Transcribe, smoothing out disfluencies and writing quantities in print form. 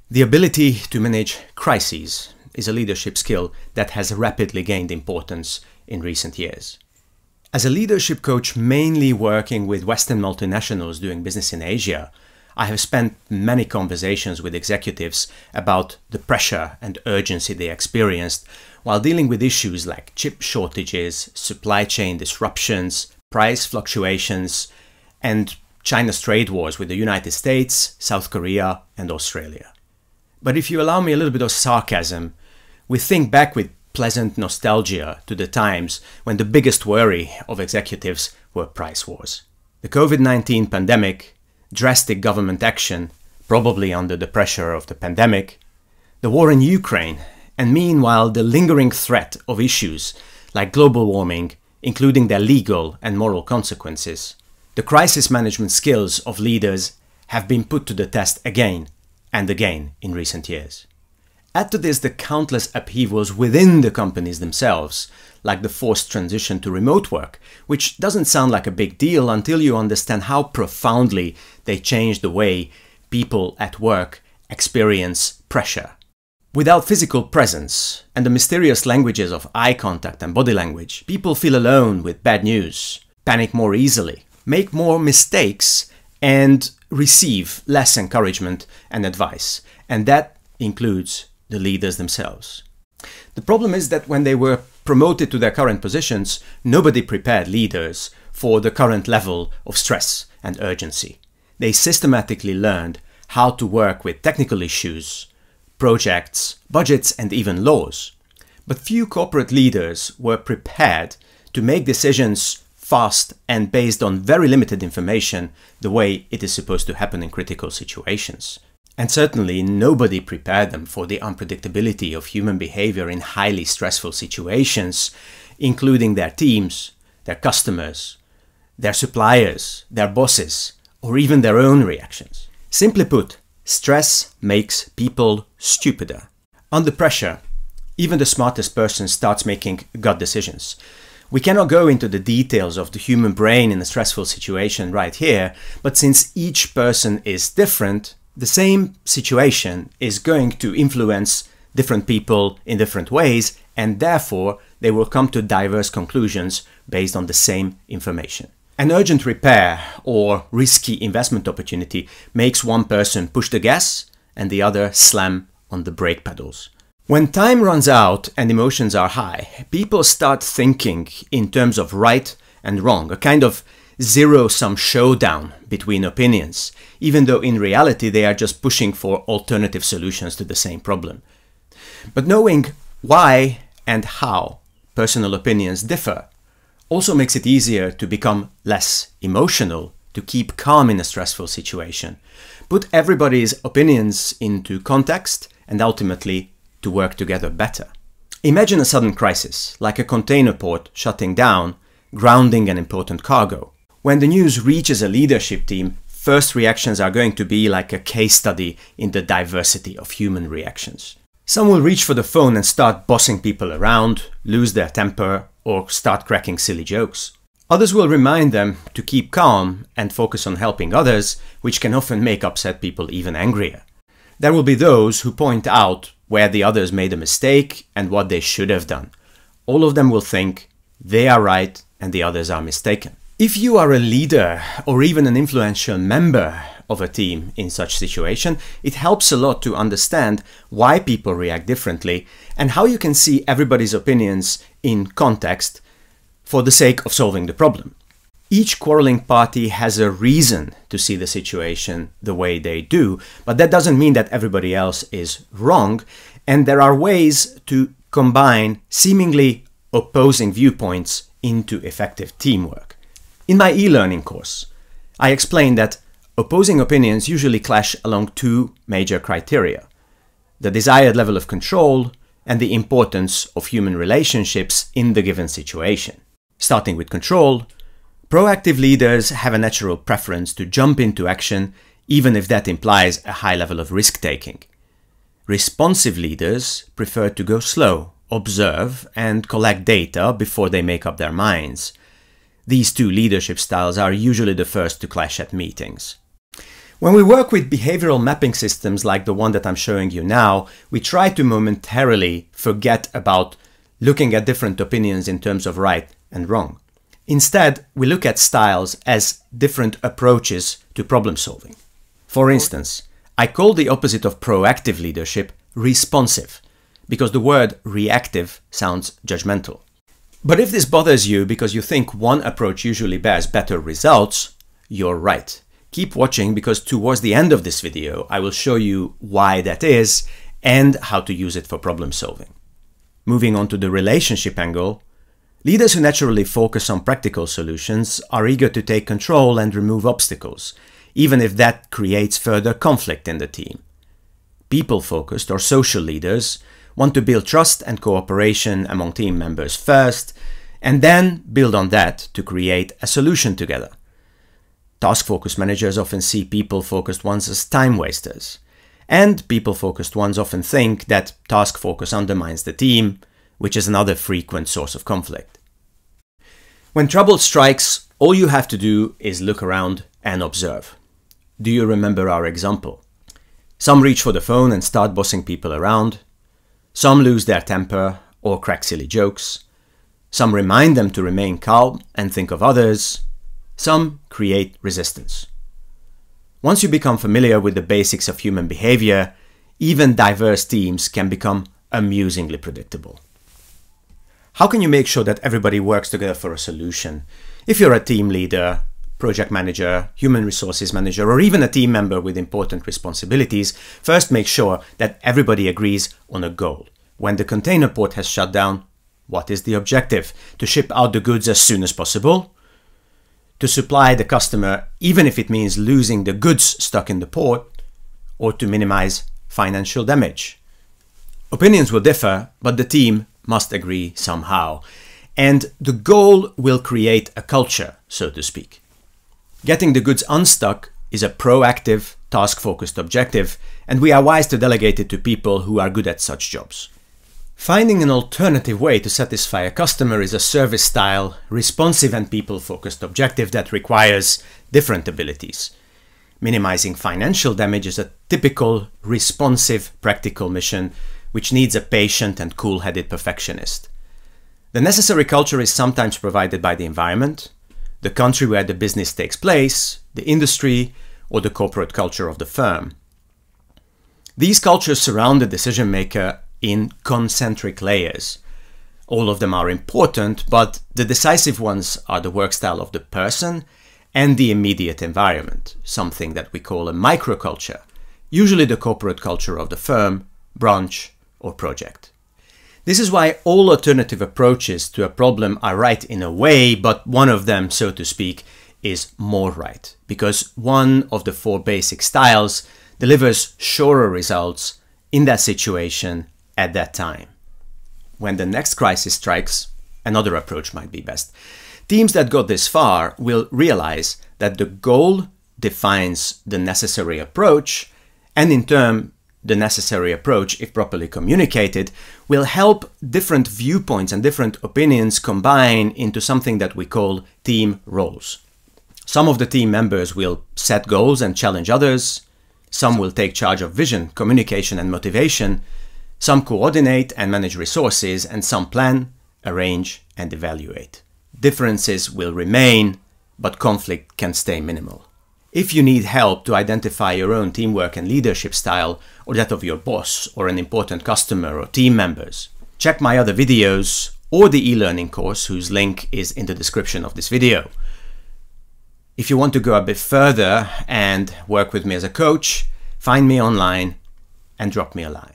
The ability to manage crises is a leadership skill that has rapidly gained importance in recent years. As a leadership coach mainly working with Western multinationals doing business in Asia, I have spent many conversations with executives about the pressure and urgency they experienced while dealing with issues like chip shortages, supply chain disruptions, price fluctuations, and China's trade wars with the United States, South Korea, and Australia. But if you allow me a little bit of sarcasm, we think back with pleasant nostalgia to the times when the biggest worry of executives were price wars. The COVID-19 pandemic, drastic government action, probably under the pressure of the pandemic, the war in Ukraine, and meanwhile the lingering threat of issues like global warming, including their legal and moral consequences. The crisis management skills of leaders have been put to the test again and again in recent years. Add to this the countless upheavals within the companies themselves, like the forced transition to remote work, which doesn't sound like a big deal until you understand how profoundly they change the way people at work experience pressure. Without physical presence and the mysterious languages of eye contact and body language, people feel alone with bad news, panic more easily, make more mistakes, and receive less encouragement and advice. And that includes the leaders themselves. The problem is that when they were promoted to their current positions, nobody prepared leaders for the current level of stress and urgency. They systematically learned how to work with technical issues, projects, budgets, and even laws. But few corporate leaders were prepared to make decisions fast and based on very limited information, the way it is supposed to happen in critical situations. And certainly nobody prepared them for the unpredictability of human behavior in highly stressful situations, including their teams, their customers, their suppliers, their bosses, or even their own reactions. Simply put, stress makes people stupider. Under pressure, even the smartest person starts making gut decisions. We cannot go into the details of the human brain in a stressful situation right here, but since each person is different, the same situation is going to influence different people in different ways, and therefore they will come to diverse conclusions based on the same information. An urgent repair or risky investment opportunity makes one person push the gas and the other slam on the brake pedals. When time runs out and emotions are high, people start thinking in terms of right and wrong, a kind of zero-sum showdown between opinions, even though in reality they are just pushing for alternative solutions to the same problem. But knowing why and how personal opinions differ also makes it easier to become less emotional, to keep calm in a stressful situation, put everybody's opinions into context, and ultimately to work together better. Imagine a sudden crisis, like a container port shutting down, grounding an important cargo. When the news reaches a leadership team, first reactions are going to be like a case study in the diversity of human reactions. Some will reach for the phone and start bossing people around, lose their temper, or start cracking silly jokes. Others will remind them to keep calm and focus on helping others, which can often make upset people even angrier. There will be those who point out where the others made a mistake and what they should have done. All of them will think they are right and the others are mistaken. If you are a leader or even an influential member of a team in such situation, it helps a lot to understand why people react differently and how you can see everybody's opinions in context for the sake of solving the problem. Each quarreling party has a reason to see the situation the way they do, but that doesn't mean that everybody else is wrong, and there are ways to combine seemingly opposing viewpoints into effective teamwork. In my e-learning course, I explained that opposing opinions usually clash along two major criteria: the desired level of control and the importance of human relationships in the given situation. Starting with control, proactive leaders have a natural preference to jump into action, even if that implies a high level of risk-taking. Responsive leaders prefer to go slow, observe, and collect data before they make up their minds. These two leadership styles are usually the first to clash at meetings. When we work with behavioral mapping systems like the one that I'm showing you now, we try to momentarily forget about looking at different opinions in terms of right and wrong. Instead, we look at styles as different approaches to problem solving. For instance, I call the opposite of proactive leadership responsive, because the word reactive sounds judgmental. But if this bothers you because you think one approach usually bears better results, you're right. Keep watching, because towards the end of this video, I will show you why that is and how to use it for problem solving. Moving on to the relationship angle, leaders who naturally focus on practical solutions are eager to take control and remove obstacles, even if that creates further conflict in the team. People-focused or social leaders want to build trust and cooperation among team members first, and then build on that to create a solution together. Task-focused managers often see people-focused ones as time wasters, and people-focused ones often think that task focus undermines the team, which is another frequent source of conflict. When trouble strikes, all you have to do is look around and observe. Do you remember our example? Some reach for the phone and start bossing people around. Some lose their temper or crack silly jokes. Some remind them to remain calm and think of others. Some create resistance. Once you become familiar with the basics of human behavior, even diverse teams can become amusingly predictable. How can you make sure that everybody works together for a solution? If you're a team leader, project manager, human resources manager, or even a team member with important responsibilities, first make sure that everybody agrees on a goal. When the container port has shut down, what is the objective? To ship out the goods as soon as possible? To supply the customer, even if it means losing the goods stuck in the port, or to minimize financial damage? Opinions will differ, but the team must agree somehow. And the goal will create a culture, so to speak. Getting the goods unstuck is a proactive, task-focused objective, and we are wise to delegate it to people who are good at such jobs. Finding an alternative way to satisfy a customer is a service-style, responsive and people-focused objective that requires different abilities. Minimizing financial damage is a typical, responsive, practical mission which needs a patient and cool-headed perfectionist. The necessary culture is sometimes provided by the environment, the country where the business takes place, the industry, or the corporate culture of the firm. These cultures surround the decision maker in concentric layers. All of them are important, but the decisive ones are the work style of the person and the immediate environment, something that we call a microculture, usually the corporate culture of the firm, branch, or project. This is why all alternative approaches to a problem are right in a way, but one of them, so to speak, is more right, because one of the four basic styles delivers surer results in that situation at that time. When the next crisis strikes, another approach might be best. Teams that got this far will realize that the goal defines the necessary approach, and in turn, the necessary approach, if properly communicated, will help different viewpoints and different opinions combine into something that we call team roles. Some of the team members will set goals and challenge others. Some will take charge of vision, communication, and motivation. Some coordinate and manage resources, and some plan, arrange, and evaluate. Differences will remain, but conflict can stay minimal. If you need help to identify your own teamwork and leadership style, or that of your boss, or an important customer, or team members, check my other videos or the e-learning course, whose link is in the description of this video. If you want to go a bit further and work with me as a coach, find me online and drop me a line.